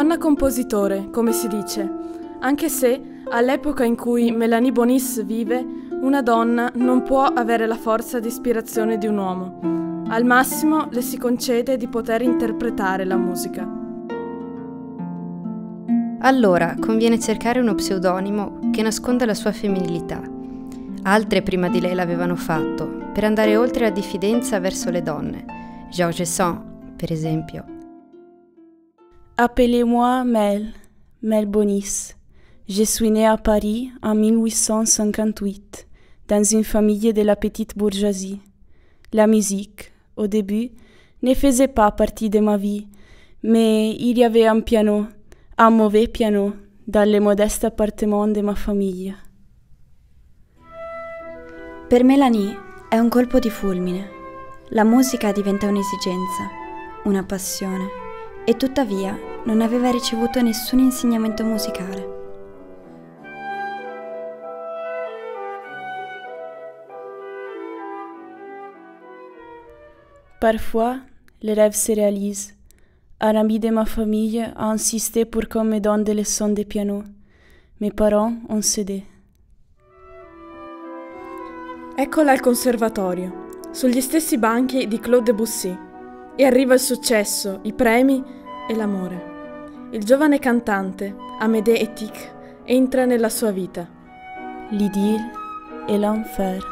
Donna compositore, come si dice, anche se all'epoca in cui Mélanie Bonis vive, una donna non può avere la forza di ispirazione di un uomo. Al massimo le si concede di poter interpretare la musica. Allora conviene cercare uno pseudonimo che nasconda la sua femminilità. Altre prima di lei l'avevano fatto, per andare oltre la diffidenza verso le donne. Georges Sand, per esempio. Appelez-moi Mel Bonis. Je suis née à Paris en 1858, dans une famille de la petite bourgeoisie. La musique, au début, ne faisait pas partie de ma vie, mais il y avait un piano, un mauvais piano, dans le modeste appartement de ma famiglia. Per Mélanie è un colpo di fulmine. La musica diventa un'esigenza, una passione, e tuttavia non aveva ricevuto nessun insegnamento musicale. Parfois, les rêves se réalisent. Un ami de ma famille a insisté pour qu'on me donne des leçons de piano. Mes parents ont cédé. Eccola al conservatorio, sugli stessi banchi di Claude Debussy, e arriva il successo, i premi e l'amore. Il giovane cantante, Amédée Etik, entra nella sua vita. L'idylle et l'enfer.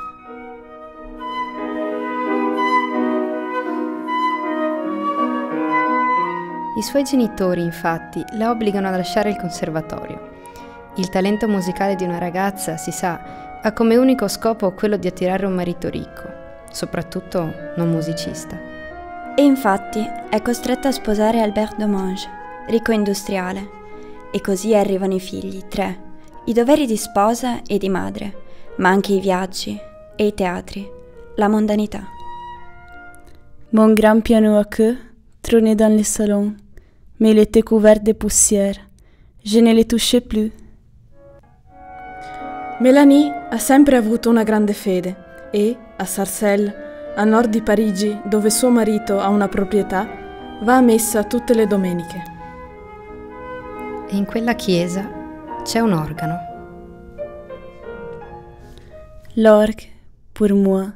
I suoi genitori, infatti, la obbligano a lasciare il conservatorio. Il talento musicale di una ragazza, si sa, ha come unico scopo quello di attirare un marito ricco, soprattutto non musicista. E infatti è costretta a sposare Albert Domange, ricco industriale. E così arrivano i figli, 3, i doveri di sposa e di madre, ma anche i viaggi e i teatri, la mondanità. Mon grand piano à queue trônait dans le salon, mais il était couvert de poussière. Je ne le touchais plus. Mélanie ha sempre avuto una grande fede e, a Sarcelles, a nord di Parigi, dove suo marito ha una proprietà, va a messa tutte le domeniche. E in quella chiesa c'è un organo. L'orgue, pour moi,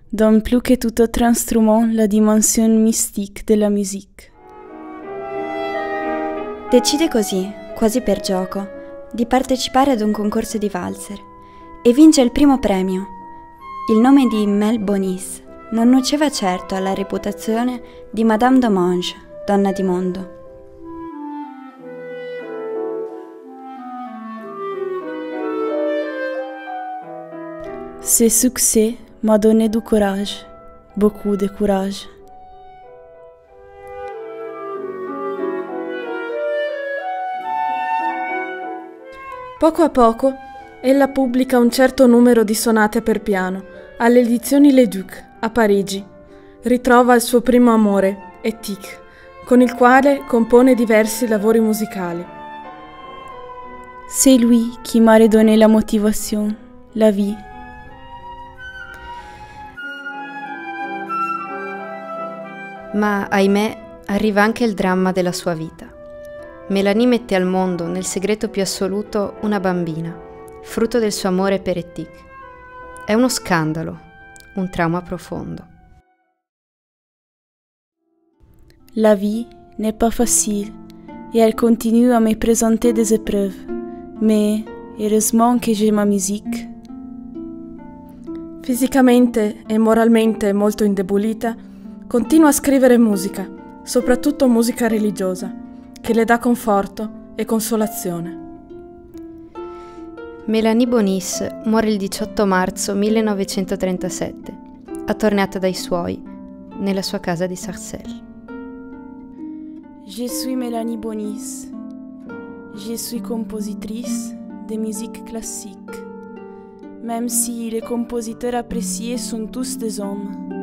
donne plus que tout autre instrument la dimension mystique de la musique. Decide così, quasi per gioco, di partecipare ad un concorso di valzer e vince il primo premio. Il nome di Mel Bonis non nuoceva certo alla reputazione di Madame Domange, donna di mondo. Ce succès m'a donné du courage, beaucoup de courage. Poco a poco, ella pubblica un certo numero di sonate per piano alle edizioni Le Duc a Parigi. Ritrova il suo primo amore, Etik, con il quale compone diversi lavori musicali. C'est lui qui m'a redonné la motivation, la vie. Ma, ahimè, arriva anche il dramma della sua vita. Mélanie mette al mondo, nel segreto più assoluto, una bambina, frutto del suo amore per Etik. È uno scandalo, un trauma profondo. La vie n'est pas facile et elle continue à me présenter des épreuves. Mais heureusement que j'ai ma musique. Fisicamente e moralmente molto indebolita, continua a scrivere musica, soprattutto musica religiosa, che le dà conforto e consolazione. Mélanie Bonis muore il 18 marzo 1937, attorniata dai suoi, nella sua casa di Sarcelles. Je suis Mélanie Bonis. Je suis compositrice de musique classique, même si les compositeurs appréciés sont tous des hommes.